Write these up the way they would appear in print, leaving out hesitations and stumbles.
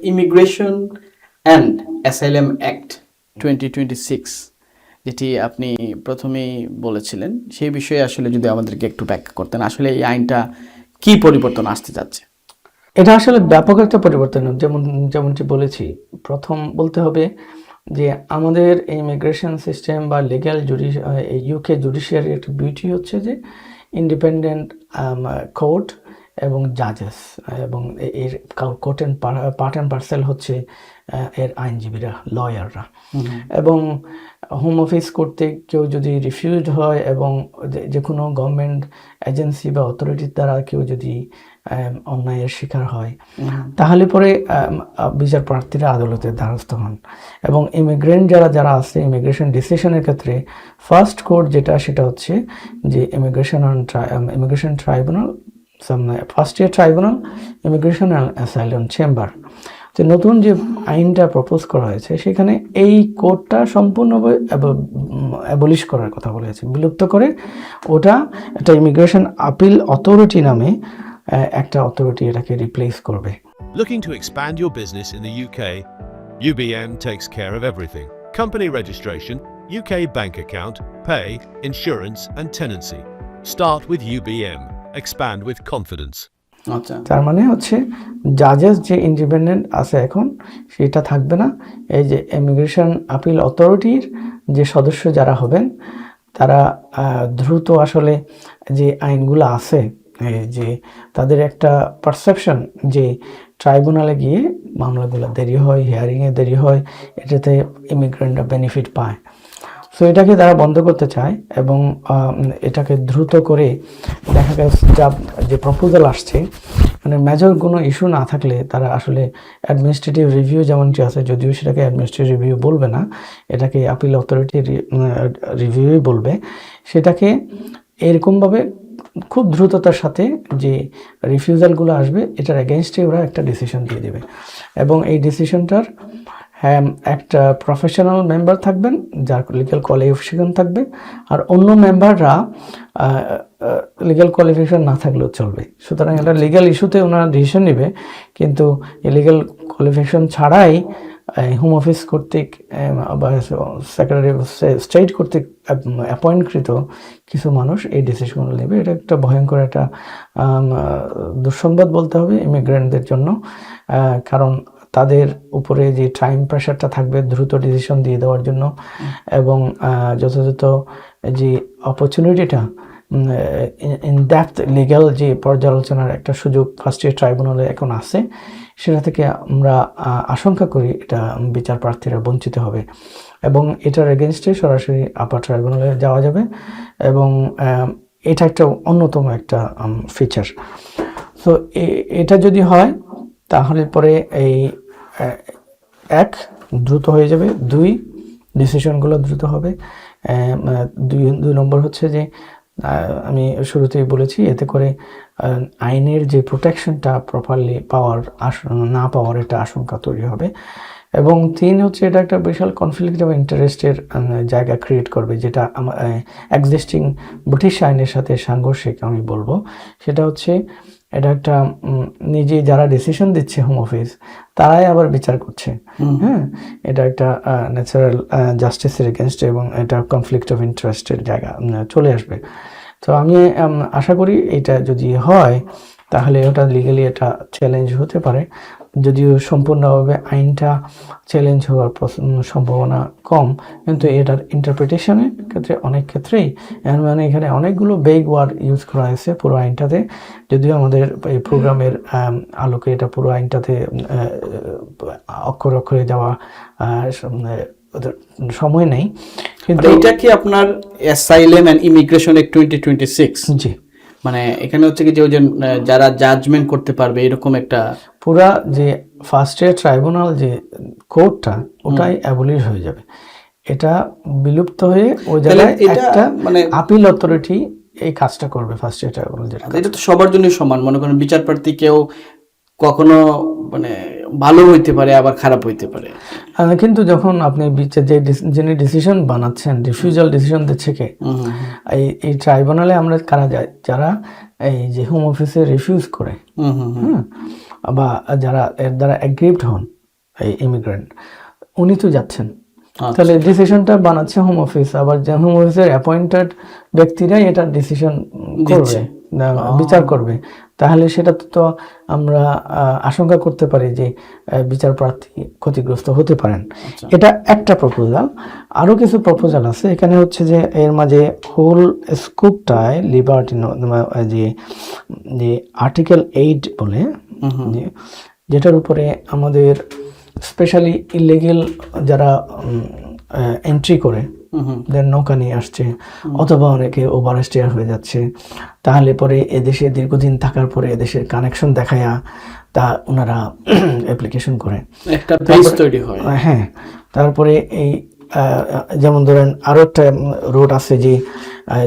Immigration and asylum act 2026 যেটি আপনি প্রথমেই বলেছিলেন, সেই বিষয়ে আসলে যদি আমাদেরকে একটু ব্যাখ্যা করতেন, আসলে এই আইনটা কি পরিবর্তন আসতে যাচ্ছে? এটা আসলে ব্যাপক একটা পরিবর্তন। যেমনটি বলেছি, প্রথম বলতে হবে যে আমাদের ইমিগ্রেশন সিস্টেম বা লিগ্যাল ইউকে জুডিশিয়ারি একটা বিউটি হচ্ছে যে ইন্ডিপেন্ডেন্ট কোর্ট এবং জাজেস, এবং এর court and part and parcel হচ্ছে এর আইনজীবীরা, লয়াররা। এবং হোম অফিস করতে কেউ যদি রিফিউজড হয় এবং যে কোনো গভর্নমেন্ট এজেন্সি বা অথরিটির দ্বারা কেউ যদি অন্যায়ের শিকার হয়, তাহলে পরে বিচার প্রার্থীরা আদালতের দ্বারস্থ হন। এবং ইমিগ্রেন্ট যারা আছে, ইমিগ্রেশন ডিসিশনের ক্ষেত্রে ফার্স্ট কোর্ট সেটা হচ্ছে যে immigration tribunal, first year tribunal, immigration and asylum chamber. তো নতুন যে আইনটা প্রপোজ করা হয়েছে সেখানে এই কোর্টটা সম্পূর্ণভাবে অ্যাবলিশ করার কথা বলেছে, বিলুপ্ত করে ওটা একটা ইমিগ্রেশন আপিল অথরিটি নামে একটা অথরিটি এটাকে রিপ্লেস করবে। Looking to expand your business in the UK? UBM takes care of everything. Company registration, UK bank account, pay, insurance and tenancy. Start with UBM. Expand with confidence. আচ্ছা, তার মানে হচ্ছে জাজেস যে independent আছে এখন সেটা থাকবে না। এই যে ইমিগ্রেশন আপিল অথরিটির যে সদস্য যারা হবেন তারা দ্রুত আসলে যে আইনগুলো আছে, যে তাদের একটা পারসেপশন যে ট্রাইব্যুনালে গিয়ে মামলাগুলো দেরি হয়, হিয়ারিংয়ে দেরি হয়, এটাতে ইমিগ্রেন্টরা বেনিফিট পায়। সো এটাকে তারা বন্ধ করতে চায় এবং এটাকে দ্রুত করে দেখা গেছে যে প্রপোজাল আসছে, মানে মেজর কোনো ইস্যু না থাকলে তারা আসলে অ্যাডমিনিস্ট্রেটিভ রিভিউ যেমনটি আছে, যদিও সেটাকে অ্যাডমিনিস্ট্রেটিভ রিভিউ বলবে না, এটাকে আপিল অথরিটি রিভিউই বলবে, সেটাকে এরকমভাবে খুব দ্রুততার সাথে যে রিফিউজালগুলো আসবে এটার এগেনস্টে ওরা একটা ডিসিশন দিয়ে দেবে। এবং এই ডিসিশনটার একটা প্রফেশনাল মেম্বার থাকবেন যার লিগ্যাল কোয়ালিফিকেশন থাকবে, আর অন্য মেম্বাররা লিগ্যাল কোয়ালিফিকেশন না থাকলেও চলবে। সুতরাং এটা লিগ্যাল ইস্যুতে ওনারা ডিসিশন নেবে, কিন্তু এই লিগ্যাল কোয়ালিফিকেশন ছাড়াই হোম অফিস কর্তৃক বা সেক্রেটারি স্টেট কর্তৃক অ্যাপয়েন্টকৃত কিছু মানুষ এই ডিসিশনগুলো নেবে। এটা একটা ভয়ঙ্কর একটা দুঃসংবাদ বলতে হবে ইমিগ্রেন্টদের জন্য, কারণ তাদের উপরে যে টাইম প্রেশারটা থাকবে দ্রুত ডিসিশন দিয়ে দেওয়ার জন্য, এবং যথাযথ যে অপরচুনিটিটা ইন ডেপথ লিগ্যাল যে পর্যালোচনার একটা সুযোগ ফার্স্ট ইয়ার ট্রাইব্যুনালে এখন আছে, সেটা থেকে আমরা আশঙ্কা করি এটা বিচার প্রার্থীরা বঞ্চিত হবে। এবং এটার এগেনস্টে সরাসরি আপার ট্রাইব্যুনালে যাওয়া যাবে, এবং এটা একটা অন্যতম একটা ফিচার। সো এটা যদি হয় তাহলে পরে এই এক দ্রুত হয়ে যাবে, দুই ডিসিশনগুলো দ্রুত হবে, দুই নম্বর হচ্ছে যে আমি শুরুতেই বলেছি এতে করে আইনের যে প্রোটেকশনটা প্রপারলি না পাওয়ার একটা আশঙ্কা তৈরি হবে। এবং তিন হচ্ছে এটা একটা বিশাল কনফ্লিক্ট অফ ইন্টারেস্টের জায়গা ক্রিয়েট করবে, যেটা এক্সিস্টিং ব্রিটিশ আইনের সাথে সাংঘর্ষিক আমি বলবো। সেটা হচ্ছে এটা একটা নিজে যারা ডিসিশন দিচ্ছে হোম অফিস তারাই আবার বিচার করছে। হ্যাঁ, এটা একটা ন্যাচারাল জাস্টিসের এগেনস্ট, এবং এটা কনফ্লিক্ট অফ ইন্টারেস্টের জায়গা চলে আসবে। তো আমি আশা করি এটা যদি হয় তাহলে ওটা লিগালি এটা চ্যালেঞ্জ হতে পারে, যদিও সম্পূর্ণভাবে আইনটা চ্যালেঞ্জ হওয়ার সম্ভাবনা কম, কিন্তু এটার ইন্টারপ্রিটেশনের ক্ষেত্রে অনেক ক্ষেত্রেই মানে এখানে অনেকগুলো বেগ ওয়ার্ড ইউজ করা হয়েছে পুরো আইনটাতে, যদিও আমাদের এই প্রোগ্রামের আলোকে এটা পুরো আইনটাতে অক্ষরে যাওয়া সময় নেই। কিন্তু এটা কি আপনার অ্যাসাইলাম এন্ড ইমিগ্রেশন অ্যাক্ট 2026? জি, মানে এখানে হচ্ছে কি যে যারা জাজমেন্ট করতে পারবে এরকম একটা পুরা যে ফার্স্ট ইয়ার ট্রাইব্যুনাল যে কোর্টটা ওটাই অ্যাবলিশ হয়ে যাবে, এটা বিলুপ্ত হয়ে ওই জায়গায় একটা মানে আপিল অথরিটি এই কাজটা করবে ফার্স্ট ইয়ার ট্রাইব্যুনাল। এটা তো সবার জন্য সমান, মনে করেন বিচার প্রার্থী কেউ কখনো মানে ভালো হইতে পারে আবার খারাপ হইতে পারে, কিন্তু যখন আপনি যিনি ডিসিশন বানাচ্ছেন, রিফিউজাল ডিসিশন দিচ্ছে কে, এই ট্রাইব্যুনালে আমরা কারা যায়, যারা এই যে হোম অফিসে রিফিউজ করে, বা যারা এর দ্বারা অ্যাগ্রিভড হন, এই ইমিগ্রেন্ট, উনি তো যাচ্ছেন, তাহলে ডিসিশনটা বানাচ্ছে হোম অফিস, আবার যে হোম অফিসের অ্যাপয়েন্টেড ব্যক্তিরাই এটা ডিসিশন করবে, বিচার করবে। তাহলে সেটা তো আমরা আশঙ্কা করতে পারি যে বিচার প্রার্থী ক্ষতিগ্রস্ত হতে পারেন। এটা একটা প্রপোজাল। আরো কিছু প্রপোজাল আছে এখানে, হচ্ছে যে এর মাঝে হোল স্কুপটায় লিবার্টি যে আর্টিকেল 8 বলে, যেটার উপরে আমাদের স্পেশালি ইলিগেল যারা এন্ট্রি করে নৌকা নিয়ে আসছে, অথবা অনেকে ওভারস্টেয়ার হয়ে যাচ্ছে, তাহলে পরে এদেশে দীর্ঘদিন থাকার পরে এদেশের কানেকশন দেখায়া তা ওনারা অ্যাপ্লিকেশন করে, একটা পেজ তৈরি হয়। হ্যাঁ, তারপরে এই যেমন ধরেন আরো একটা রোড আছে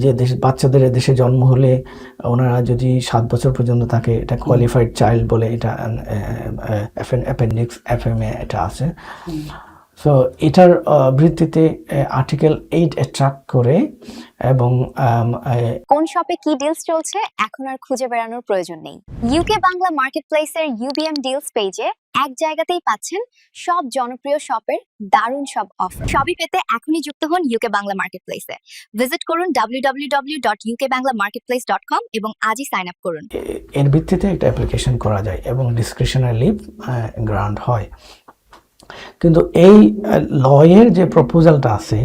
যে দেশ বাচ্চাদের দেশে জন্ম হলে ওনারা যদি 7 বছর পর্যন্ত থাকে, এটা কোয়ালিফাইড চাইল্ড বলে, এটা অ্যাপেন্ডিক্স FMA এটা আছে। সো এটার ভিত্তিতে আর্টিকেল 8 অ্যাট্রাক্ট করে, এবং কোন শপে কি ডিলস চলছে এখন আর খুঁজে বেড়ানোর প্রয়োজন নেই। ইউকে বাংলা মার্কেটপ্লেসের UBM ডিলস পেজে এক জায়গাতেই পাচ্ছেন সব জনপ্রিয় শপের দারুণ সব অফার। সবই পেতে এখনই যুক্ত হন ইউকে বাংলা মার্কেটপ্লেসে। ভিজিট করুন www.ukbanglamarketplace.com এবং আজই সাইন আপ করুন। এর ভিত্তিতে একটা অ্যাপ্লিকেশন করা যায় এবং ডিসক্রিশনারি লিভ গ্রান্ট হয়। কিন্তু এই লয়ের যে প্রপোজালটা আছে,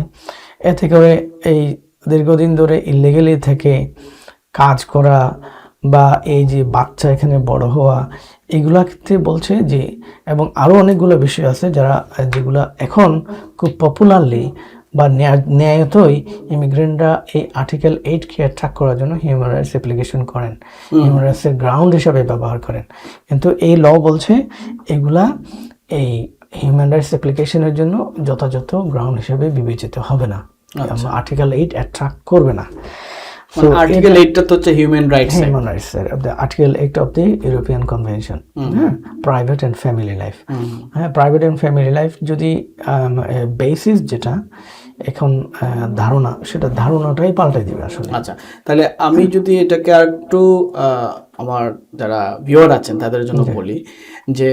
এতে করে এই দীর্ঘদিন ধরে ইলিগালি থেকে কাজ করা বা এই যে বাচ্চা এখানে বড় হওয়া, এগুলা ক্ষেত্রে বলছে যে, এবং আরও অনেকগুলো বিষয় আছে যেগুলা এখন খুব পপুলারলি বা ন্যায়তই ইমিগ্রেন্টরা এই আর্টিকেল 8কে অ্যাট্রাক্ট করার জন্য হিউম্যান রাইটস অ্যাপ্লিকেশন করেন, হিউম্যান রাইটসের গ্রাউন্ড হিসাবে ব্যবহার করেন। কিন্তু এই ল বলছে এগুলা এই হিউম্যান রাইটস অ্যাপ্লিকেশনের জন্য যথাযথ গ্রাউন্ড হিসেবে বিবেচিত হবে না, আর্টিকেল 8 অ্যাট্রাক্ট করবে না। আর্টিকেল 8টা তো হচ্ছে human rights article 8 of the European convention, private and family life. হ্যাঁ, প্রাইভেট অ্যান্ড ফ্যামিলি লাইফ যদি বেসিস যেটা এখন ধারণা, সেটা ধারণাটাই পাল্টে দিবে আসলে। আচ্ছা, তাহলে আমি যদি এটাকে আর একটু আমার যারা ভিউয়ার আছেন তাদের জন্য বলি যে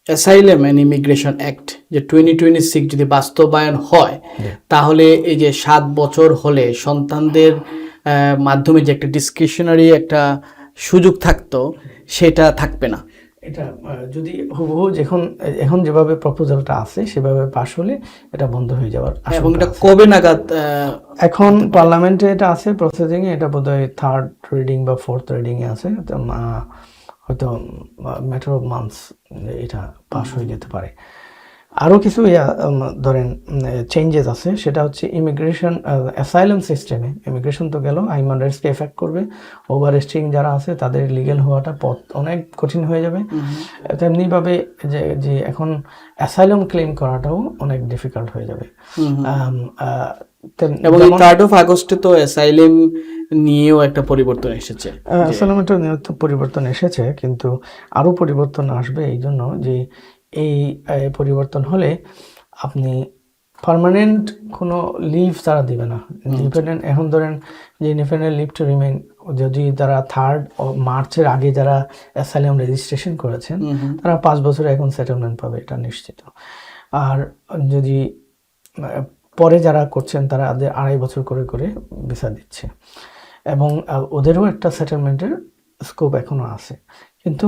অ্যাসাইলাম এন্ড ইমিগ্রেশন অ্যাক্ট যে 2026 যদি বাস্তবায়ন হয়, তাহলে এই যে 7 বছর হলে সন্তানদের মাধ্যমে যে একটা ডিসক্রিশনারি একটা সুযোগ থাকতো, সেটা থাকবে না। এটা যদি হুবহু এখন যেভাবে প্রপোজালটা আছে সেভাবে পাশ হলে এটা বন্ধ হয়ে যাওয়ার আশঙ্কা আছে। এবং এটা কবে নাগাদ? এখন পার্লামেন্টে এটা আছে প্রসেসিং এ, এটা বোধহয় 3rd রিডিং বা 4th রিডিং এ আছে, হয়তো ম্যাটার অফ মান্থস এটা পাস হয়ে যেতে পারে। আরও কিছু ধরেন চেঞ্জেস আছে, সেটা হচ্ছে ইমিগ্রেশন অ্যাসাইলাম সিস্টেমে। ইমিগ্রেশন তো গেল, হিউম্যান রাইটসকে এফেক্ট করবে, ওভারস্টেইং যারা আছে তাদের লিগ্যাল হওয়াটা পথ অনেক কঠিন হয়ে যাবে। তেমনিভাবে যে এখন অ্যাসাইলাম ক্লেম করাটাও অনেক ডিফিকাল্ট হয়ে যাবে। এবং 3rd of আগস্টে তো অ্যাসাইলাম নিয়েও একটা পরিবর্তন এসেছে। অ্যাসাইলামের পরিবর্তন এসেছে, কিন্তু আরও পরিবর্তন আসবে। এই জন্য যে এই পরিবর্তন হলে আপনি পার্মানেন্ট কোনো লিভ তারা দিবে না। ডিপেন্ডেন্ট, এখন ধরেন যে ইনডিপেন্ডেন্ট লিভ টু রিমেইন, যদি তারা 3rd মার্চের আগে যারা অ্যাসাইলাম রেজিস্ট্রেশন করেছেন তারা 5 বছরে এখন সেটেলমেন্ট পাবে, এটা নিশ্চিত। আর যদি পরে যারা করছেন তারা 2.5 বছর করে করে ভিসা দিচ্ছে, এবং ওদেরও একটা সেটেলমেন্টের স্কোপ এখনো আছে। কিন্তু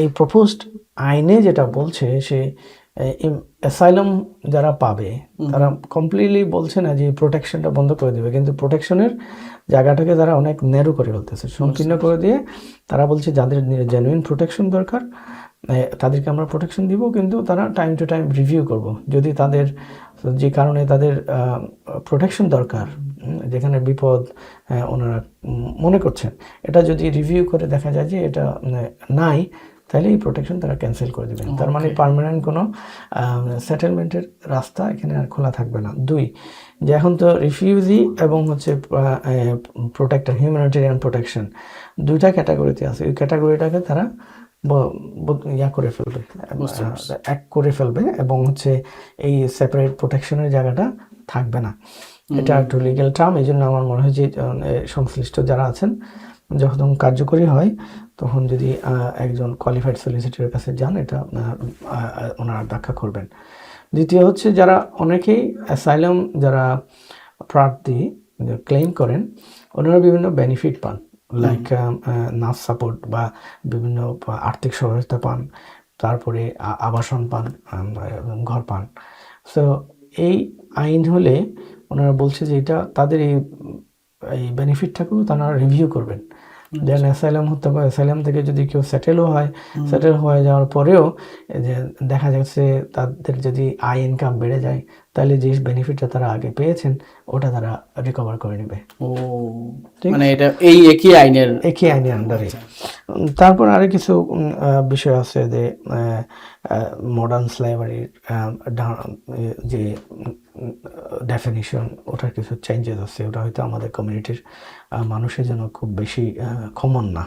এই প্রপোজড আইনে যেটা বলছে, সে অ্যাসাইলাম যারা পাবে তারা কমপ্লিটলি বলছে না যে প্রোটেকশনটা বন্ধ করে দেবে, কিন্তু প্রোটেকশনের জায়গাটাকে তারা অনেক ন্যারো করে ফেলতেছে, সংকীর্ণ করে দিয়ে তারা বলছে যাদের জেনুইন প্রোটেকশন দরকার তাদেরকে আমরা প্রোটেকশন দিব, কিন্তু তারা টাইম টু টাইম রিভিউ করব। যদি তাদের যে কারণে তাদের প্রোটেকশন দরকার, যেখানে বিপদ ওনারা মনে করছেন, এটা যদি রিভিউ করে দেখা যায় যে এটা নাই, তাহলে এই প্রোটেকশন তারা ক্যান্সেল করে দেবেন। তার মানে পার্মানেন্ট কোনো সেটেলমেন্টের রাস্তা এখানে আর খোলা থাকবে না। 2, যে এখন তো রিফিউজি এবং হচ্ছে প্রোটেক্টর, হিউম্যানিটেরিয়ান প্রোটেকশন, 2টা ক্যাটাগরিতে আছে। ওই ক্যাটাগরিটাকে তারা করে ফেলবে, এক করে ফেলবে, এবং হচ্ছে এই সেপারেট প্রোটেকশনের জায়গাটা থাকবে না। এটা একটু লিগ্যাল টার্ম, এই জন্য আমার মনে হয় যে সংশ্লিষ্ট যারা আছেন যখন কার্যকরী হয় তখন যদি একজন কোয়ালিফাইড সলিসিটরের কাছে যান, এটা ওনারা ব্যাখ্যা করবেন। দ্বিতীয় হচ্ছে যারা অনেকেই অ্যাসাইলাম যারা প্রার্থী ক্লেম করেন, ওনারা বিভিন্ন বেনিফিট পান, লাইক নার্স সাপোর্ট বা বিভিন্ন আর্থিক সহায়তা পান, তারপরে আবাসন পান, ঘর পান। সো এই আইন হলে ওনারা বলছে যে এটা তাদের এই বেনিফিটটাকেও তারা রিভিউ করবেন। দেন অ্যাসাইলাম হতে পারে, অ্যাসাইলাম থেকে যদি কেউ সেটেলও হয়, সেটেল হয়ে যাওয়ার পরেও যে দেখা যাচ্ছে তাদের যদি আয় ইনকাম বেড়ে যায়, তাহলে যে বেনিফিটটা তারা আগে পেয়েছেন ওটা তারা রিকভার করে নেবে। ও, মানে এটা এই একই আইনের আন্ডারে। তারপর আরো কিছু বিষয় আছে যে মডার্ন স্লেভারির যে ডেফিনিশন, ওটার কিছু চেঞ্জেস আছে, ওটা হয়তো আমাদের কমিউনিটির মানুষের জন্য খুব বেশি কমন না।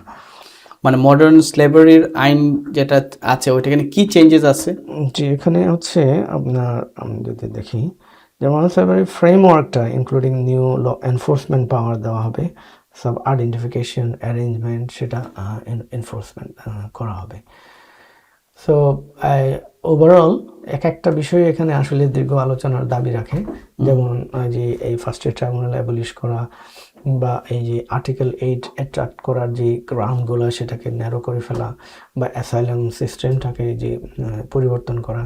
মানে মডার্ন স্লেভারির আইন যেটা আছে ওইটাখানে কি চেঞ্জেস আছে? যে এখানে হচ্ছে আপনার আমি যদি দেখি যে মডার্ন স্লেভারি ফ্রেমওয়ার্কটা including new law enforcement power দেওয়া হবে, সব আইডেন্টিফিকেশন অ্যারেঞ্জমেন্ট সেটা এনফোর্সমেন্ট করা হবে। সো ওভারঅল এক একটা বিষয় এখানে আসলে দীর্ঘ আলোচনার দাবি রাখে, যেমন যে এই ফার্স্ট এড ট্রাইব্যুনাল অ্যাবলিশ করা, বা এই যে আর্টিকেল 8 অ্যাট্রাক্ট করার যে গ্রাউন্ডগুলো সেটাকে ন্যারো করে ফেলা, বা অ্যাসাইলাম সিস্টেমটাকে যে পরিবর্তন করা,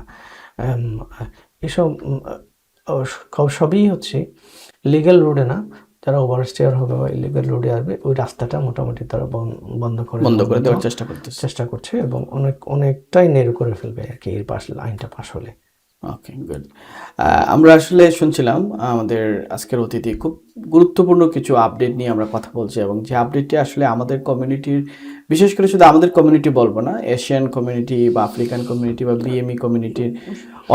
এসব সবই হচ্ছে লিগ্যাল রোডে না, যারা ওভারস্টেয়ার হবে বা ইলিগাল রোডে আসবে ওই রাস্তাটা মোটামুটি তারা বন্ধ করে দেওয়ার চেষ্টা করছে এবং অনেকটাই নেরো করে ফেলবে আর কি এই আইনটা পাশ হলে। ওকে, গুড। আমরা আসলে শুনছিলাম আমাদের আজকের অতিথি খুব গুরুত্বপূর্ণ কিছু আপডেট নিয়ে আমরা কথা বলছি, এবং যে আপডেটটি আসলে আমাদের কমিউনিটির, বিশেষ করে শুধু আমাদের কমিউনিটি বলবো না, এশিয়ান কমিউনিটি বা আফ্রিকান কমিউনিটি বা বিএমই কমিউনিটির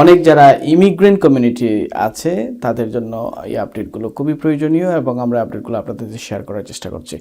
অনেক যারা ইমিগ্রেন্ট কমিউনিটি আছে তাদের জন্য এই আপডেটগুলো খুবই প্রয়োজনীয়, এবং আমরা আপডেটগুলো আপনাদের শেয়ার করার চেষ্টা করছি।